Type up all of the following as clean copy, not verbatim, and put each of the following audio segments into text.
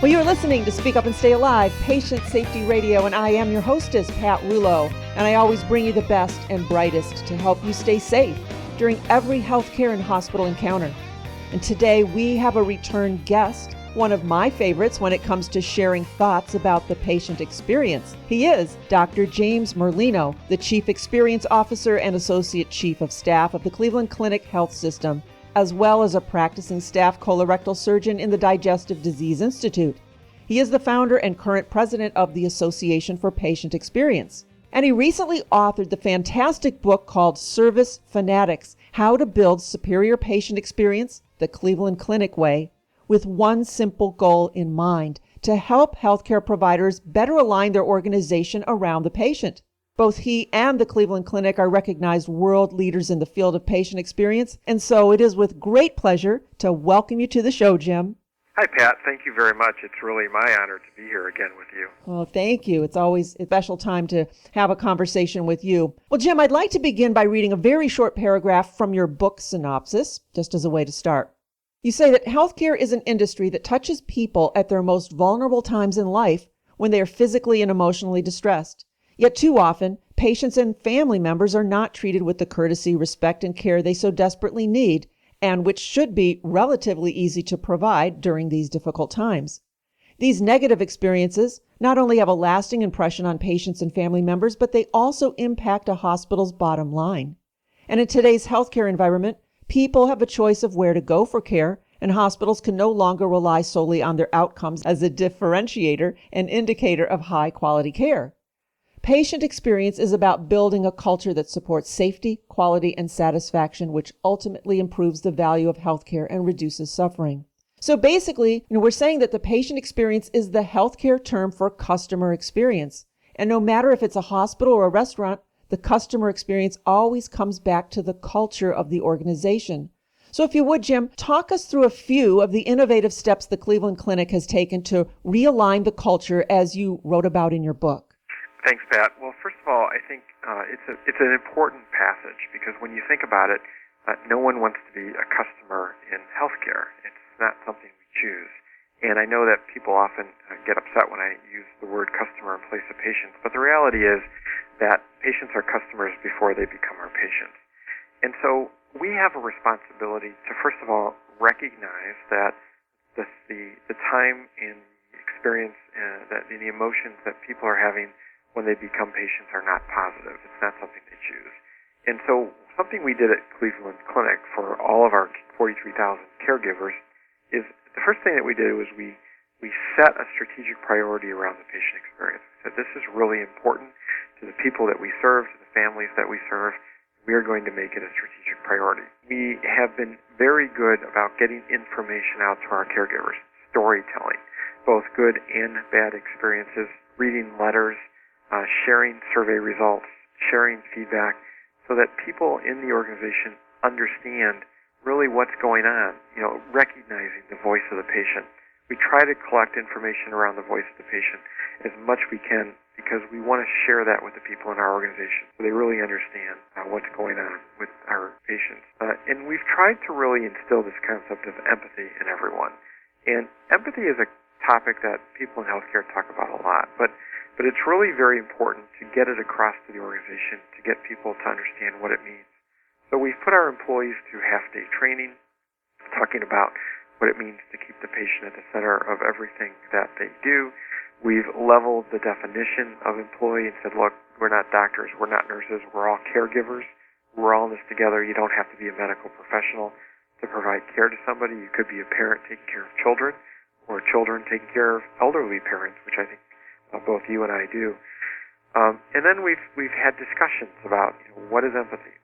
Well, you're listening to Speak Up and Stay Alive, Patient Safety Radio, and I am your hostess, Pat Rulo. And I always bring you the best and brightest to help you stay safe during every healthcare and hospital encounter. And today we have a return guest, one of my favorites when it comes to sharing thoughts about the patient experience. He is Dr. James Merlino, the Chief Experience Officer and Associate Chief of Staff of the Cleveland Clinic Health System, as well as a practicing staff colorectal surgeon in the Digestive Disease Institute. He is the founder and current president of the Association for Patient Experience. And he recently authored the fantastic book called Service Fanatics, How to Build Superior Patient Experience the Cleveland Clinic Way, with one simple goal in mind, to help healthcare providers better align their organization around the patient. Both he and the Cleveland Clinic are recognized world leaders in the field of patient experience, and so it is with great pleasure to welcome you to the show, Jim. Hi, Pat. Thank you very much. It's really my honor to be here again with you. Well, thank you. It's always a special time to have a conversation with you. Well, Jim, I'd like to begin by reading a very short paragraph from your book synopsis, just as a way to start. You say that healthcare is an industry that touches people at their most vulnerable times in life when they are physically and emotionally distressed. Yet too often, patients and family members are not treated with the courtesy, respect, and care they so desperately need, and which should be relatively easy to provide during these difficult times. These negative experiences not only have a lasting impression on patients and family members, but they also impact a hospital's bottom line. And in today's healthcare environment, people have a choice of where to go for care, and hospitals can no longer rely solely on their outcomes as a differentiator and indicator of high-quality care. Patient experience is about building a culture that supports safety, quality, and satisfaction, which ultimately improves the value of healthcare and reduces suffering. So basically, we're saying that the patient experience is the healthcare term for customer experience. And no matter if it's a hospital or a restaurant, the customer experience always comes back to the culture of the organization. So if you would, Jim, talk us through a few of the innovative steps the Cleveland Clinic has taken to realign the culture as you wrote about in your book. Thanks, Pat. Well, first of all, I think it's an important passage because when you think about it, no one wants to be a customer in healthcare. It's not something we choose. And I know that people often get upset when I use the word customer in place of patients, but the reality is that patients are customers before they become our patients. And so we have a responsibility to, first of all, recognize that the time and the experience, that the emotions that people are having when they become patients are not positive. It's not something they choose. And so something we did at Cleveland Clinic for all of our 43,000 caregivers is the first thing that we did was we set a strategic priority around the patient experience. We said this is really important to the people that we serve, to the families that we serve. We are going to make it a strategic priority. We have been very good about getting information out to our caregivers, storytelling, both good and bad experiences, reading letters, sharing survey results, sharing feedback, so that people in the organization understand really what's going on, recognizing the voice of the patient. We try to collect information around the voice of the patient as much we can because we want to share that with the people in our organization so they really understand what's going on with our patients. And we've tried to really instill this concept of empathy in everyone. And empathy is a topic that people in healthcare talk about a lot, but it's really very important to get it across to the organization, to get people to understand what it means. So we've put our employees through half-day training, talking about what it means to keep the patient at the center of everything that they do. We've leveled the definition of employee and said, look, we're not doctors, we're not nurses, we're all caregivers. We're all in this together. You don't have to be a medical professional to provide care to somebody. You could be a parent taking care of children, or children taking care of elderly parents, which I think both you and I do. And then we've had discussions about what is empathy?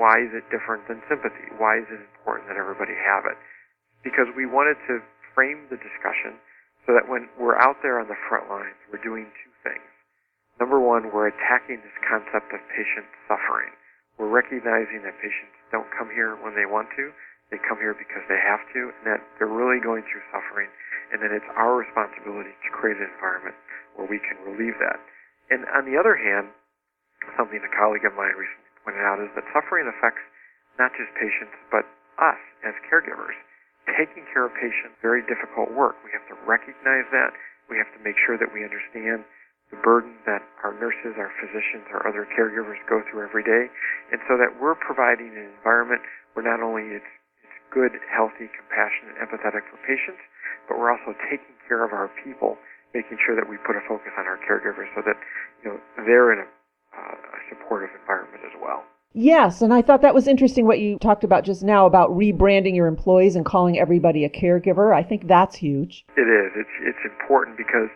Why is it different than sympathy? Why is it important that everybody have it? Because we wanted to frame the discussion so that when we're out there on the front lines, we're doing two things. Number one, we're attacking this concept of patient suffering. We're recognizing that patients don't come here when they want to. They come here because they have to, and that they're really going through suffering, and then it's our responsibility to create an environment where we can relieve that. And on the other hand, something a colleague of mine recently pointed out is that suffering affects not just patients, but us as caregivers. taking care of patients, very difficult work. We have to recognize that. We have to make sure that we understand the burden that our nurses, our physicians, our other caregivers go through every day, and so that we're providing an environment where not only it's good, healthy, compassionate, empathetic for patients, but we're also taking care of our people, making sure that we put a focus on our caregivers so that they're in a supportive environment as well. Yes, and I thought that was interesting what you talked about just now about rebranding your employees and calling everybody a caregiver. I think that's huge. It is. It's important because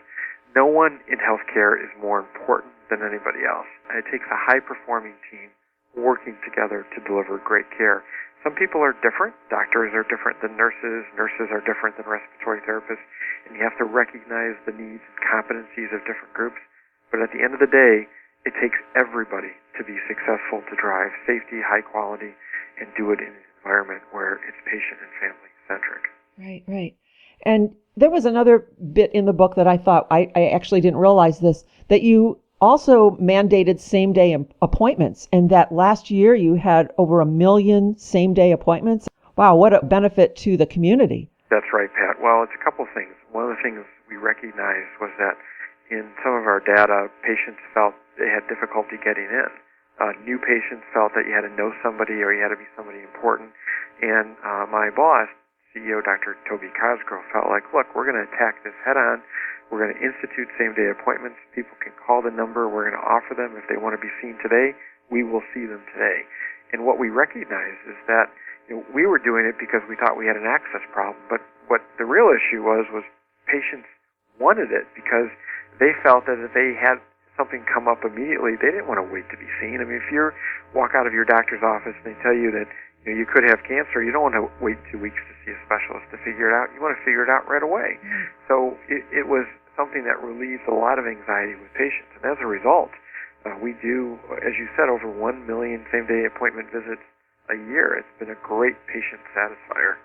no one in healthcare is more important than anybody else. It takes a high-performing team working together to deliver great care. Some people are different. Doctors are different than nurses. Nurses are different than respiratory therapists. And you have to recognize the needs and competencies of different groups. But at the end of the day, it takes everybody to be successful to drive safety, high quality, and do it in an environment where it's patient and family centric. Right, right. And there was another bit in the book that I thought, I actually didn't realize this, that you also mandated same-day appointments, and that last year you had over 1 million same-day appointments. Wow, what a benefit to the community. That's right, Pat. Well, it's a couple of things. One of the things we recognized was that in some of our data, patients felt they had difficulty getting in. New patients felt that you had to know somebody or you had to be somebody important. And my boss, CEO Dr. Toby Cosgrove, felt like, look, we're going to attack this head on. We're going to institute same-day appointments. People can call the number. We're going to offer them. If they want to be seen today, we will see them today. And what we recognized is that we were doing it because we thought we had an access problem. But what the real issue was patients wanted it because they felt that if they had something come up immediately, they didn't want to wait to be seen. I mean, if you walk out of your doctor's office and they tell you that you could have cancer, you don't want to wait 2 weeks to see a specialist to figure it out. You want to figure it out right away. So it was something that relieved a lot of anxiety with patients. And as a result, we do, as you said, over 1 million same-day appointment visits a year. It's been a great patient satisfier.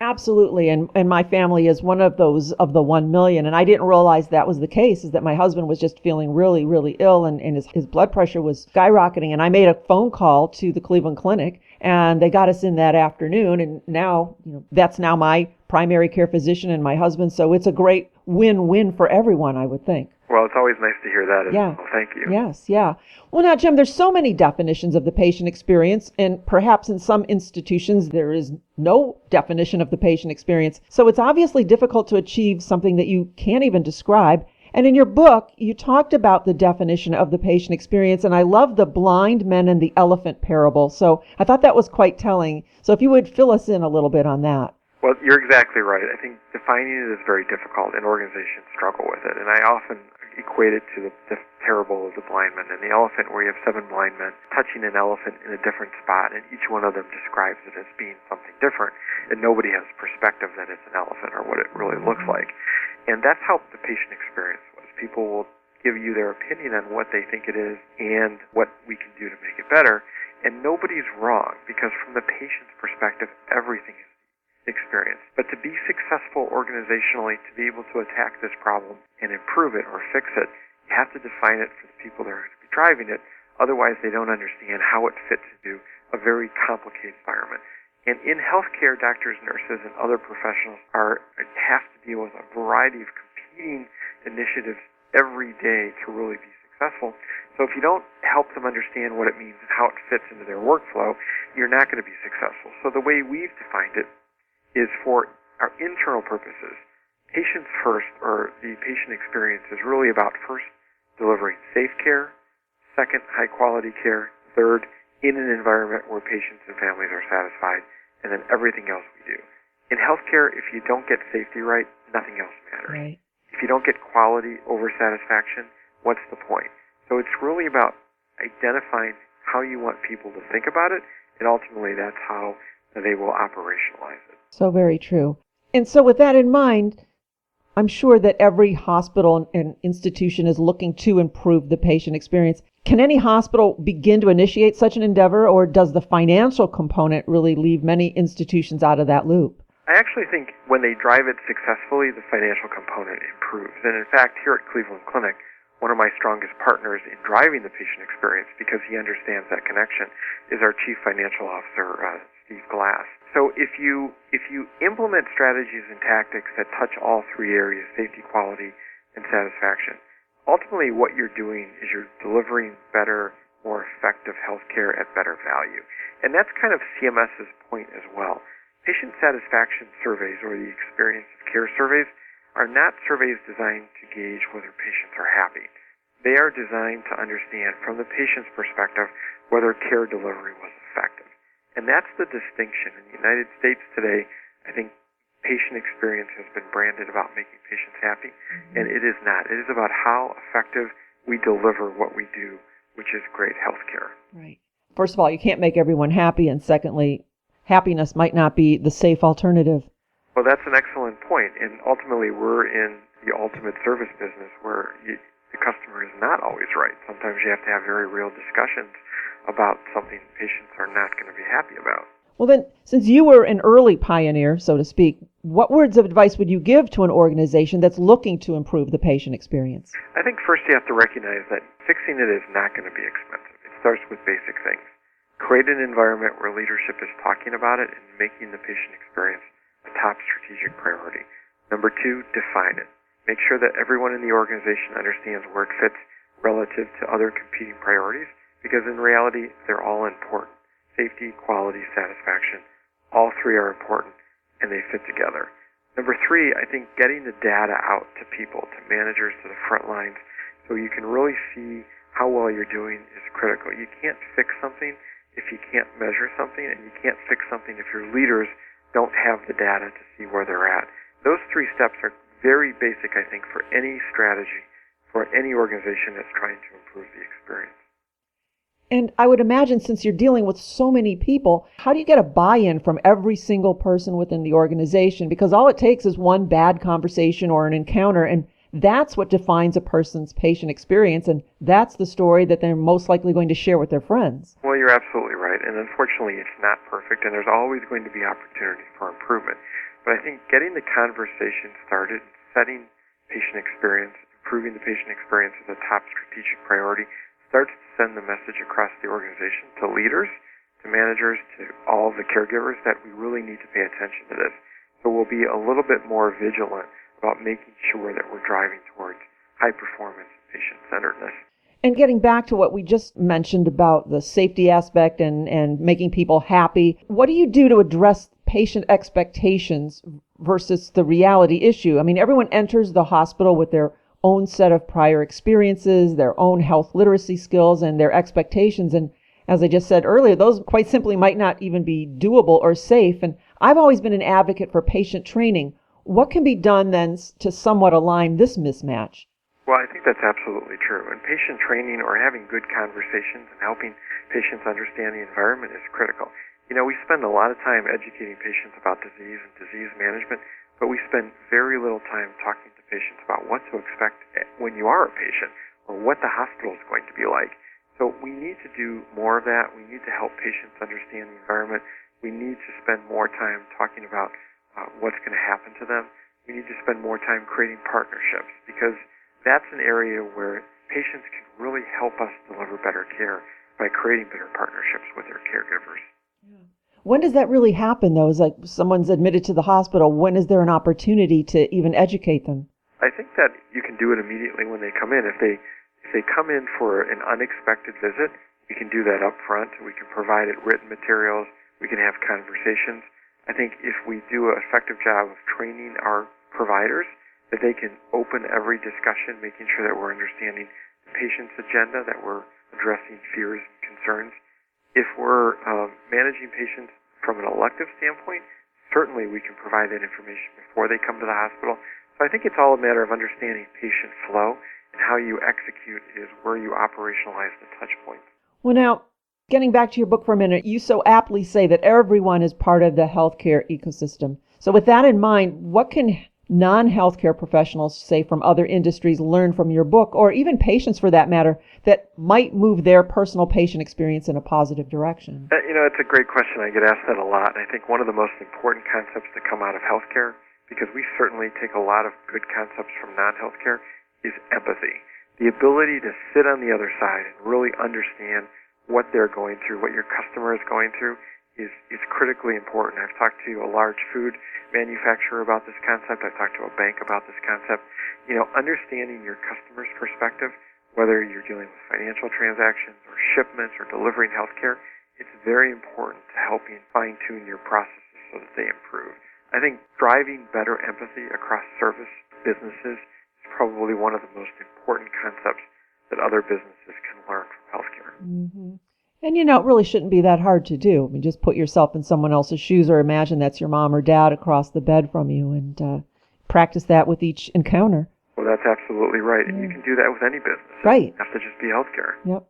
Absolutely. And my family is one of those of the 1 million. And I didn't realize that was the case, is that my husband was just feeling really, really ill and his blood pressure was skyrocketing. And I made a phone call to the Cleveland Clinic and they got us in that afternoon. And now, that's now my primary care physician and my husband. So it's a great win-win for everyone, I would think. Well, it's always nice to hear that as well. Thank you. Yes, yeah. Well, now, Jim, there's so many definitions of the patient experience, and perhaps in some institutions there is no definition of the patient experience. So it's obviously difficult to achieve something that you can't even describe. And in your book, you talked about the definition of the patient experience, and I love the blind men and the elephant parable. So I thought that was quite telling. So if you would fill us in a little bit on that. Well, you're exactly right. I think defining it is very difficult, and organizations struggle with it. And I often equate it to the parable of the blind man and the elephant, where you have 7 blind men touching an elephant in a different spot, and each one of them describes it as being something different, and nobody has perspective that it's an elephant or what it really looks like. And that's how the patient experience was. People will give you their opinion on what they think it is and what we can do to make it better, and nobody's wrong, because from the patient's perspective, everything is experience. But to be successful organizationally, to be able to attack this problem and improve it or fix it, you have to define it for the people that are going to be driving it. Otherwise, they don't understand how it fits into a very complicated environment. And in healthcare, doctors, nurses, and other professionals have to deal with a variety of competing initiatives every day to really be successful. So if you don't help them understand what it means and how it fits into their workflow, you're not going to be successful. So the way we've defined it is for our internal purposes. Patients first, or the patient experience, is really about first delivering safe care, second high quality care, third in an environment where patients and families are satisfied, and then everything else we do. In healthcare, if you don't get safety right, nothing else matters. Right. If you don't get quality over satisfaction, what's the point? So it's really about identifying how you want people to think about it, and ultimately that's how they will operationalize it. So very true. And so with that in mind, I'm sure that every hospital and institution is looking to improve the patient experience. Can any hospital begin to initiate such an endeavor, or does the financial component really leave many institutions out of that loop? I actually think when they drive it successfully, the financial component improves. And in fact, here at Cleveland Clinic, one of my strongest partners in driving the patient experience, because he understands that connection, is our Chief Financial Officer, Steve Glass. So if you implement strategies and tactics that touch all three areas, safety, quality, and satisfaction, ultimately what you're doing is you're delivering better, more effective healthcare at better value. And that's kind of CMS's point as well. Patient satisfaction surveys, or the experience of care surveys, are not surveys designed to gauge whether patients are happy. They are designed to understand from the patient's perspective whether care delivery was effective. And that's the distinction. In the United States today, I think patient experience has been branded about making patients happy, and it is not. It is about how effective we deliver what we do, which is great health care. Right. First of all, you can't make everyone happy, and secondly, happiness might not be the safe alternative. Well, that's an excellent point, and ultimately we're in the ultimate service business where the customer is not always right. Sometimes you have to have very real discussions about something patients are not going to be happy about. Well then, since you were an early pioneer, so to speak, what words of advice would you give to an organization that's looking to improve the patient experience? I think first you have to recognize that fixing it is not going to be expensive. It starts with basic things. Create an environment where leadership is talking about it and making the patient experience a top strategic priority. Number two, define it. Make sure that everyone in the organization understands where it fits relative to other competing priorities, because in reality, they're all important. Safety, quality, satisfaction, all three are important, and they fit together. Number three, I think getting the data out to people, to managers, to the front lines, so you can really see how well you're doing is critical. You can't fix something if you can't measure something, and you can't fix something if your leaders don't have the data to see where they're at. Those three steps are very basic, I think, for any strategy, for any organization that's trying to improve the experience. And I would imagine, since you're dealing with so many people, how do you get a buy-in from every single person within the organization? Because all it takes is one bad conversation or an encounter, and that's what defines a person's patient experience, and that's the story that they're most likely going to share with their friends. Well, you're absolutely right, and unfortunately it's not perfect, and there's always going to be opportunity for improvement. But I think getting the conversation started, setting patient experience, improving the patient experience as a top strategic priority, starts to send the message across the organization to leaders, to managers, to all the caregivers that we really need to pay attention to this. So we'll be a little bit more vigilant about making sure that we're driving towards high performance and patient-centeredness. And getting back to what we just mentioned about the safety aspect and making people happy, what do you do to address patient expectations versus the reality issue? I mean, everyone enters the hospital with their own set of prior experiences, their own health literacy skills, and their expectations. And as I just said earlier, those quite simply might not even be doable or safe. And I've always been an advocate for patient training. What can be done then to somewhat align this mismatch? Well, I think that's absolutely true. And patient training, or having good conversations and helping patients understand the environment, is critical. You know, we spend a lot of time educating patients about disease and disease management, but we spend very little time talking to patients about what to expect when you are a patient, or what the hospital is going to be like. So we need to do more of that. We need to help patients understand the environment. We need to spend more time talking about what's going to happen to them. We need to spend more time creating partnerships, because that's an area where patients can really help us deliver better care by creating better partnerships with their caregivers. Yeah. When does that really happen, though? Is like someone's admitted to the hospital, when is there an opportunity to even educate them? I think that you can do it immediately when they come in. If they come in for an unexpected visit, we can do that up front. We can provide it written materials. We can have conversations. I think if we do an effective job of training our providers, that they can open every discussion, making sure that we're understanding the patient's agenda, that we're addressing fears and concerns. If we're managing patients from an elective standpoint, certainly we can provide that information before they come to the hospital. So I think it's all a matter of understanding patient flow, and how you execute is where you operationalize the touch points. Well, now, getting back to your book for a minute, you so aptly say that everyone is part of the healthcare ecosystem. So with that in mind, what can non-healthcare professionals, say from other industries, learn from your book, or even patients for that matter, that might move their personal patient experience in a positive direction? It's a great question. I get asked that a lot. And I think one of the most important concepts that come out of healthcare, because we certainly take a lot of good concepts from non-healthcare, is empathy. The ability to sit on the other side and really understand what they're going through, what your customer is going through, is critically important. I've talked to a large food manufacturer about this concept. I've talked to a bank about this concept. Understanding your customer's perspective, whether you're dealing with financial transactions or shipments or delivering healthcare, it's very important to help you fine-tune your processes so that they improve. I think driving better empathy across service businesses is probably one of the most important concepts that other businesses can learn from healthcare. Mm-hmm. And it really shouldn't be that hard to do. I mean, just put yourself in someone else's shoes, or imagine that's your mom or dad across the bed from you, and practice that with each encounter. Well, that's absolutely right. Yeah. And you can do that with any business. Right. It doesn't have to just be healthcare. Yep.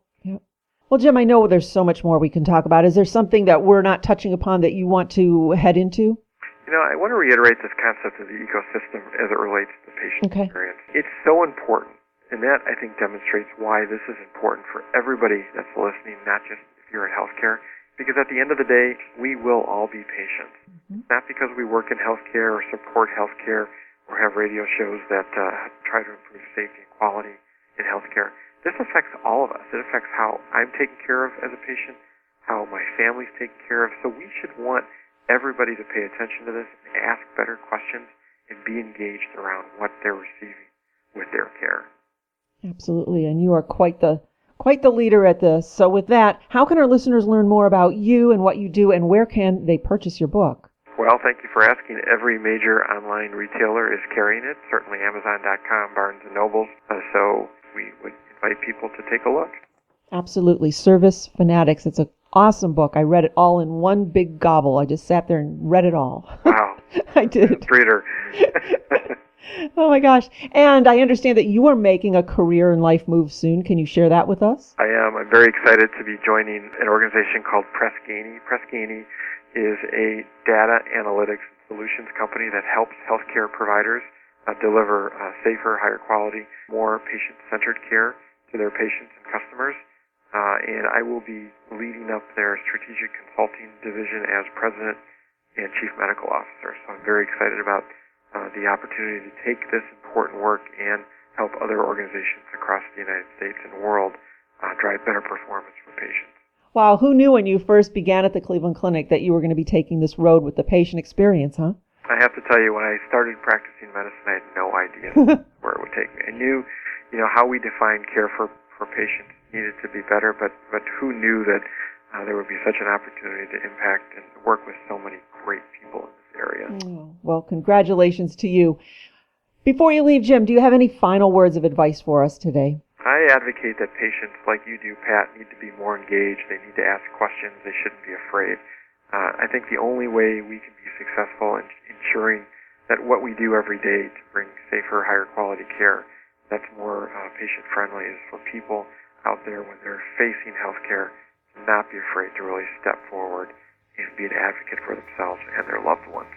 Well, Jim, I know there's so much more we can talk about. Is there something that we're not touching upon that you want to head into? I want to reiterate this concept of the ecosystem as it relates to the patient experience. It's so important, and that, I think, demonstrates why this is important for everybody that's listening, not just if you're in healthcare, because at the end of the day, we will all be patients. Mm-hmm. Not because we work in healthcare or support healthcare or have radio shows that try to improve safety and quality in healthcare. This affects all of us. It affects how I'm taken care of as a patient, how my family's taken care of. So we should want everybody to pay attention to this and ask better questions and be engaged around what they're receiving with their care. Absolutely, and you are quite the leader at this. So with that, how can our listeners learn more about you and what you do, and where can they purchase your book? Well, thank you for asking. Every major online retailer is carrying it, certainly Amazon.com, Barnes & Noble, so we would invite people to take a look. Absolutely. Service Fanatics. It's an awesome book. I read it all in one big gobble. I just sat there and read it all. Wow. I did. Reader. Oh my gosh. And I understand that you are making a career and life move soon. Can you share that with us? I am. I'm very excited to be joining an organization called Pressganey. Pressganey is a data analytics solutions company that helps healthcare providers deliver safer, higher quality, more patient-centered care to their patients and customers. And I will be leading up their strategic consulting division as president and chief medical officer. So I'm very excited about the opportunity to take this important work and help other organizations across the United States and world drive better performance for patients. Wow, who knew when you first began at the Cleveland Clinic that you were going to be taking this road with the patient experience, huh? I have to tell you, when I started practicing medicine, I had no idea where it would take me. I knew, how we define care for patients needed to be better, but who knew that there would be such an opportunity to impact and work with so many great people in this area. Oh, well, congratulations to you. Before you leave, Jim, do you have any final words of advice for us today? I advocate that patients like you do, Pat, need to be more engaged. They need to ask questions. They shouldn't be afraid. I think the only way we can be successful in ensuring that what we do every day to bring safer, higher quality care that's more patient-friendly is for people out there when they're facing healthcare to not be afraid to really step forward and be an advocate for themselves and their loved ones.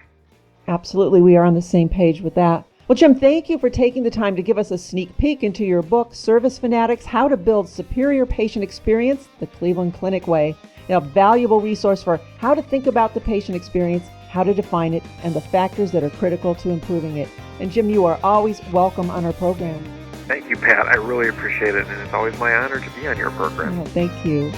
Absolutely. We are on the same page with that. Well, Jim, thank you for taking the time to give us a sneak peek into your book, Service Fanatics, How to Build Superior Patient Experience, the Cleveland Clinic Way. A valuable resource for how to think about the patient experience, how to define it, and the factors that are critical to improving it. And Jim, you are always welcome on our program. Thank you, Pat. I really appreciate it, and it's always my honor to be on your program. Oh, thank you.